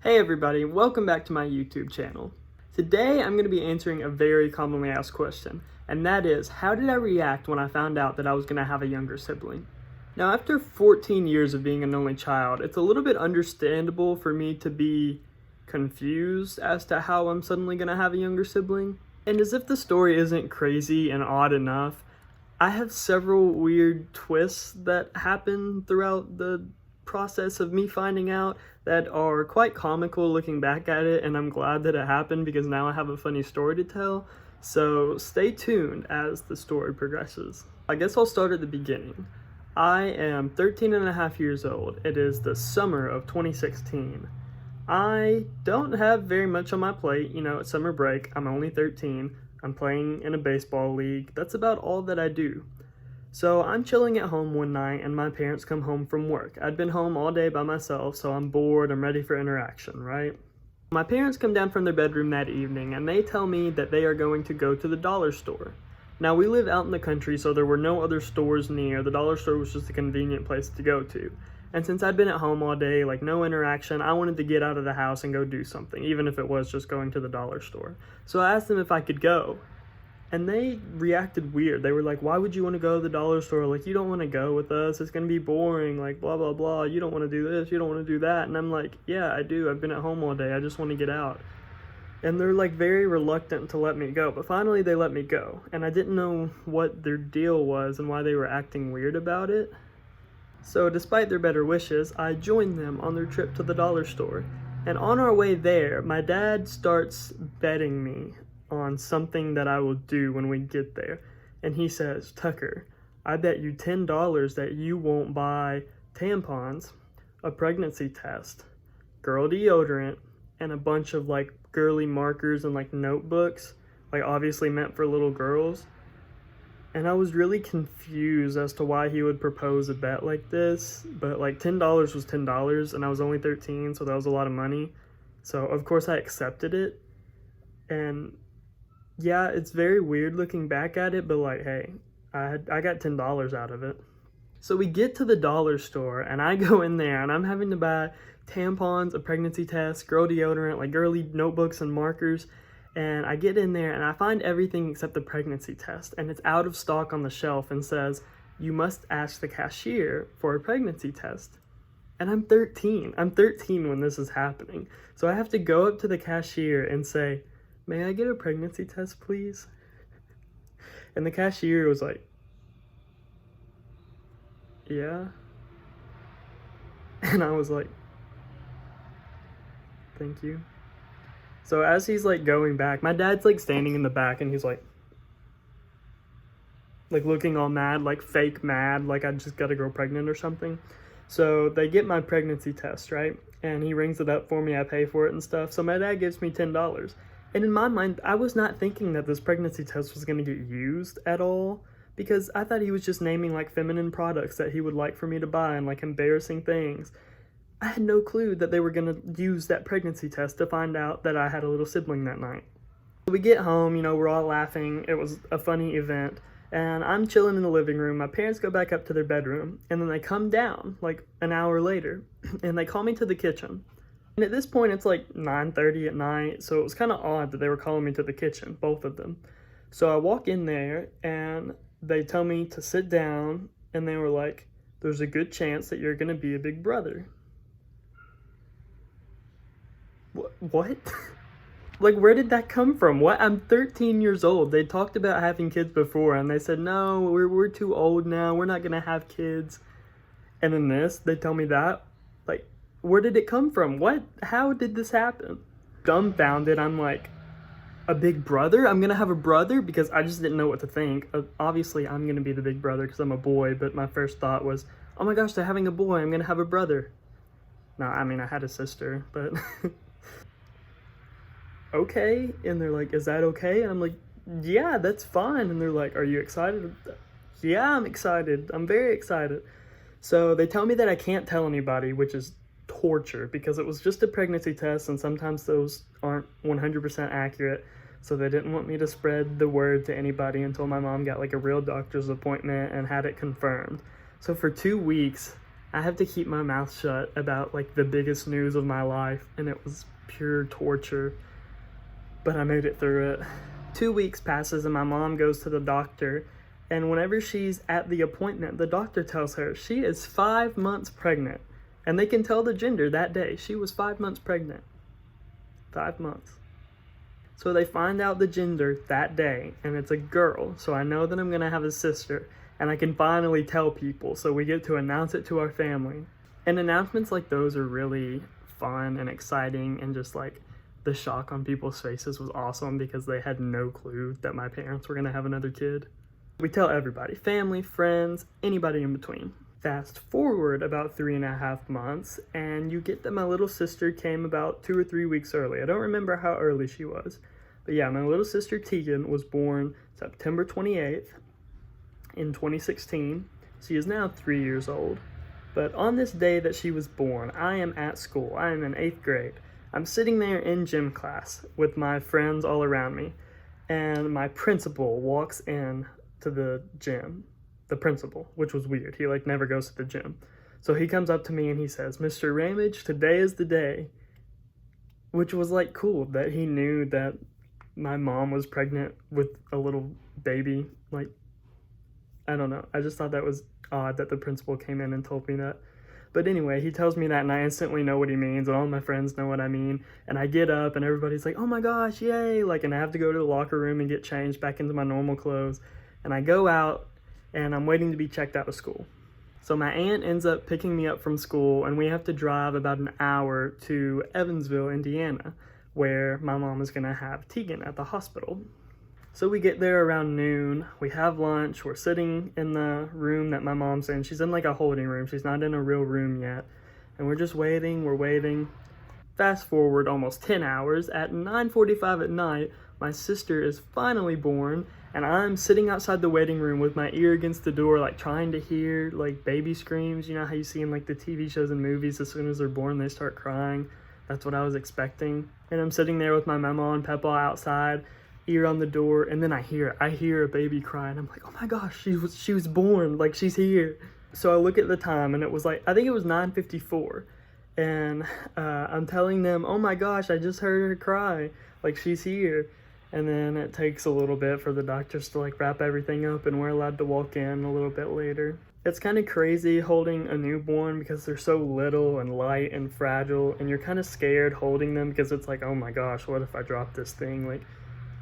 Hey everybody, welcome back to my YouTube channel. Today I'm going to be answering a very commonly asked question, and that is, how did I react when I found out that I was going to have a younger sibling? Now, after 14 years of being an only child, it's a little bit understandable for me to be confused as to how I'm suddenly going to have a younger sibling. And as if the story isn't crazy and odd enough, I have several weird twists that happen throughout the process of me finding out that are quite comical looking back at it, and I'm glad that it happened because now I have a funny story to tell. So stay tuned as the story progresses. I guess I'll start at the beginning. I am 13 and a half years old. It is the summer of 2016. I don't have very much on my plate. It's summer break. I'm only 13. I'm playing in a baseball league. That's about all that I do. So I'm chilling at home one night and my parents come home from work. I'd been home all day by myself, so I'm bored, I'm ready for interaction, right? My parents come down from their bedroom that evening and they tell me that they are going to go to the dollar store. Now, we live out in the country, so there were no other stores near. The dollar store was just a convenient place to go to. And since I'd been at home all day, no interaction, I wanted to get out of the house and go do something, even if it was just going to the dollar store. So I asked them if I could go. And they reacted weird. They were like, why would you want to go to the dollar store? You don't want to go with us. It's going to be boring. Blah, blah, blah. You don't want to do this. You don't want to do that. And I'm like, yeah, I do. I've been at home all day. I just want to get out. And they're very reluctant to let me go. But finally, they let me go. And I didn't know what their deal was and why they were acting weird about it. So despite their better wishes, I joined them on their trip to the dollar store. And on our way there, my dad starts betting me on something that I will do when we get there. And he says, Tucker, I bet you $10 that you won't buy tampons, a pregnancy test, girl deodorant, and a bunch of girly markers and notebooks, obviously meant for little girls. And I was really confused as to why he would propose a bet like this, but $10 was $10 and I was only 13, so that was a lot of money. So of course I accepted it. And yeah, it's very weird looking back at it, but hey, I got $10 out of it. So we get to the dollar store and I go in there and I'm having to buy tampons, a pregnancy test, girl deodorant, girly notebooks and markers. And I get in there and I find everything except the pregnancy test, and it's out of stock on the shelf and says, you must ask the cashier for a pregnancy test. And I'm 13. I'm 13 when this is happening. So I have to go up to the cashier and say, may I get a pregnancy test, please? And the cashier was like, yeah. And I was like, thank you. So as he's going back, my dad's standing in the back and he's looking all mad, fake mad, I just got a girl pregnant or something. So they get my pregnancy test, right? And he rings it up for me, I pay for it and stuff. So my dad gives me $10. And in my mind, I was not thinking that this pregnancy test was going to get used at all, because I thought he was just naming feminine products that he would like for me to buy and embarrassing things. I had no clue that they were going to use that pregnancy test to find out that I had a little sibling that night. We get home, we're all laughing. It was a funny event. And I'm chilling in the living room. My parents go back up to their bedroom, and then they come down an hour later, and they call me to the kitchen. And at this point, it's 9:30 at night, so it was kind of odd that they were calling me to the kitchen, both of them. So I walk in there, and they tell me to sit down, and they were like, there's a good chance that you're going to be a big brother. What? Where did that come from? What? I'm 13 years old. They talked about having kids before, and they said, no, we're too old now. We're not going to have kids. And then they tell me that. Where did it come from? What? How did this happen? Dumbfounded, I'm a big brother? I'm going to have a brother? Because I just didn't know what to think. Obviously, I'm going to be the big brother because I'm a boy, but my first thought was, oh my gosh, they're having a boy. I'm going to have a brother. No, I mean, I had a sister, but... okay. And they're like, is that okay? And I'm like, yeah, that's fine. And they're like, are you excited? Yeah, I'm excited. I'm very excited. So they tell me that I can't tell anybody, which is torture because it was just a pregnancy test and sometimes those aren't 100% accurate. So they didn't want me to spread the word to anybody until my mom got a real doctor's appointment and had it confirmed. So for 2 weeks, I have to keep my mouth shut about like the biggest news of my life, and it was pure torture, but I made it through it. 2 weeks passes and my mom goes to the doctor, and whenever she's at the appointment, the doctor tells her she is 5 months pregnant, and they can tell the gender that day. She was 5 months pregnant. 5 months. So they find out the gender that day, and it's a girl, so I know that I'm gonna have a sister, and I can finally tell people, so we get to announce it to our family. And announcements like those are really fun and exciting, and just like the shock on people's faces was awesome because they had no clue that my parents were gonna have another kid. We tell everybody, family, friends, anybody in between. Fast forward about 3.5 months, and you get that my little sister came about 2 or 3 weeks early. I don't remember how early she was, but yeah, my little sister Tegan was born September 28th in 2016. She is now 3 years old. But on this day that she was born, I am at school. I am in 8th grade. I'm sitting there in gym class with my friends all around me, and my principal walks in to the gym. The principal, which was weird. He like never goes to the gym. So he comes up to me and he says, "Mr. Ramage, today is the day." Which was like cool that he knew that my mom was pregnant with a little baby. Like, I don't know. I just thought that was odd that the principal came in and told me that. But anyway, he tells me that and I instantly know what he means, and all my friends know what I mean. And I get up and everybody's like, "Oh my gosh, yay!" Like, and I have to go to the locker room and get changed back into my normal clothes. And I go out and I'm waiting to be checked out of school. So my aunt ends up picking me up from school, and we have to drive about an hour to Evansville, Indiana, where my mom is gonna have Tegan at the hospital. So we get there around noon, we have lunch, we're sitting in the room that my mom's in. She's in like a holding room, she's not in a real room yet. And we're just waiting, we're waiting. Fast forward almost 10 hours, at 9:45 at night, my sister is finally born, and I'm sitting outside the waiting room with my ear against the door, like trying to hear like baby screams. You know how you see in like the TV shows and movies, as soon as they're born, they start crying. That's what I was expecting. And I'm sitting there with my mama and Peppa outside, ear on the door, and then I hear a baby cry, and I'm like, oh my gosh, she was born, like she's here. So I look at the time, and it was like, I think it was 9:54. And I'm telling them, oh my gosh, I just heard her cry, like she's here. And then it takes a little bit for the doctors to like wrap everything up, and we're allowed to walk in a little bit later. It's kind of crazy holding a newborn because they're so little and light and fragile, and you're kind of scared holding them because it's like, oh my gosh, what if I drop this thing? Like,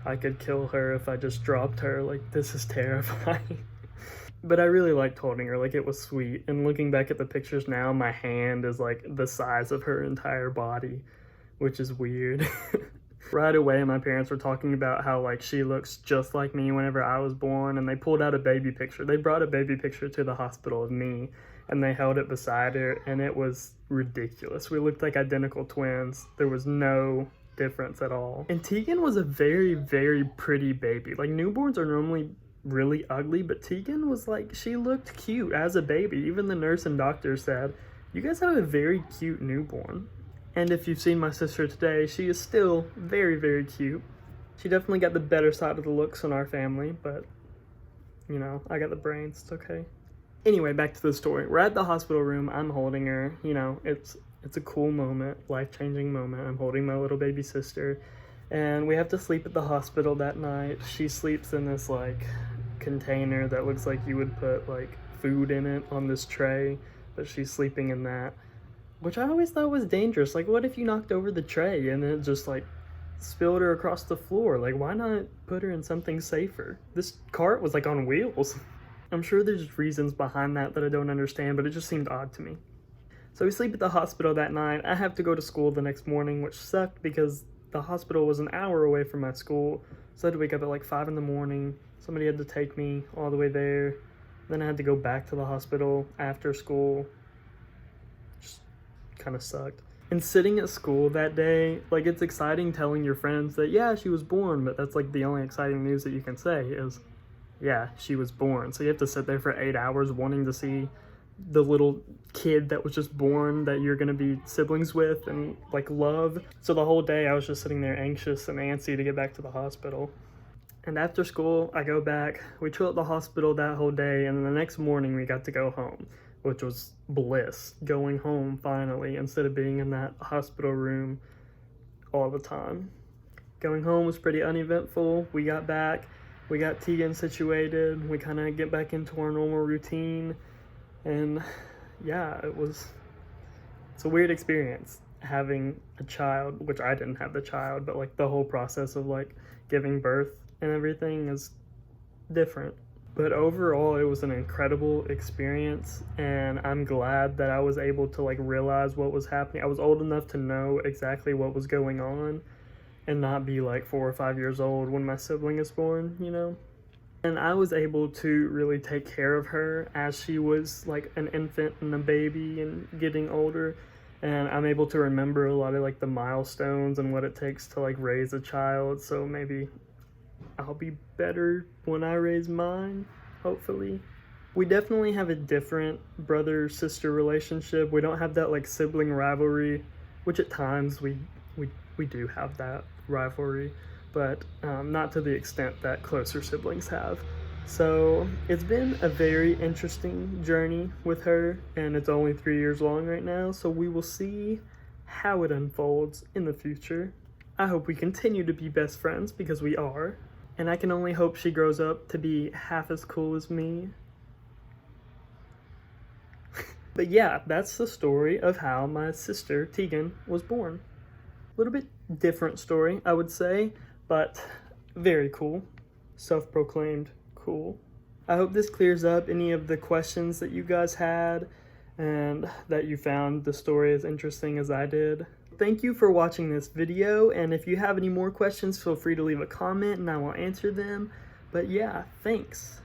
I could kill her if I just dropped her. Like, this is terrifying. But I really liked holding her, like it was sweet. And looking back at the pictures now, my hand is like the size of her entire body, which is weird. Right away, my parents were talking about how like she looks just like me whenever I was born, and they pulled out a baby picture. They brought a baby picture to the hospital of me, and they held it beside her, and it was ridiculous. We looked like identical twins. There was no difference at all. And Tegan was a very, very pretty baby. Like, newborns are normally really ugly, but Tegan was like, she looked cute as a baby. Even the nurse and doctor said, "You guys have a very cute newborn." And if you've seen my sister today, she is still very, very cute. She definitely got the better side of the looks in our family, but, you know, I got the brains, it's okay. Anyway, back to the story. We're at the hospital room, I'm holding her, you know, it's a cool moment, life-changing moment. I'm holding my little baby sister, and we have to sleep at the hospital that night. She sleeps in this, like, container that looks like you would put, like, food in it on this tray, but she's sleeping in that. Which I always thought was dangerous. Like, what if you knocked over the tray and it just, like, spilled her across the floor? Like, why not put her in something safer? This cart was, like, on wheels. I'm sure there's reasons behind that I don't understand, but it just seemed odd to me. So we sleep at the hospital that night. I have to go to school the next morning, which sucked because the hospital was an hour away from my school. So I had to wake up at, like, 5 in the morning. Somebody had to take me all the way there. Then I had to go back to the hospital after school. Kind of sucked. And sitting at school that day, like, it's exciting telling your friends that, yeah, she was born, but that's like the only exciting news that you can say is, yeah, she was born. So you have to sit there for 8 hours wanting to see the little kid that was just born that you're gonna be siblings with and like love. So the whole day I was just sitting there anxious and antsy to get back to the hospital. And after school, I go back, we chill at the hospital that whole day, and then the next morning we got to go home, which was bliss, going home finally instead of being in that hospital room all the time. Going home was pretty uneventful. We got back, we got Tegan situated, we kind of get back into our normal routine, and yeah, it's a weird experience having a child, which I didn't have the child, but like the whole process of like giving birth and everything is different. But overall, it was an incredible experience, and I'm glad that I was able to like realize what was happening. I was old enough to know exactly what was going on and not be like 4 or 5 years old when my sibling is born, you know? And I was able to really take care of her as she was like an infant and a baby and getting older. And I'm able to remember a lot of like the milestones and what it takes to like raise a child. So maybe I'll be better when I raise mine, hopefully. We definitely have a different brother-sister relationship. We don't have that like sibling rivalry, which at times we do have that rivalry, but not to the extent that closer siblings have. So it's been a very interesting journey with her, and it's only 3 years long right now, so we will see how it unfolds in the future. I hope we continue to be best friends, because we are, and I can only hope she grows up to be half as cool as me. But yeah, that's the story of how my sister Tegan was born. A little bit different story, I would say, but very cool. Self-proclaimed cool. I hope this clears up any of the questions that you guys had and that you found the story as interesting as I did. Thank you for watching this video, and if you have any more questions, feel free to leave a comment and I will answer them. But yeah, thanks.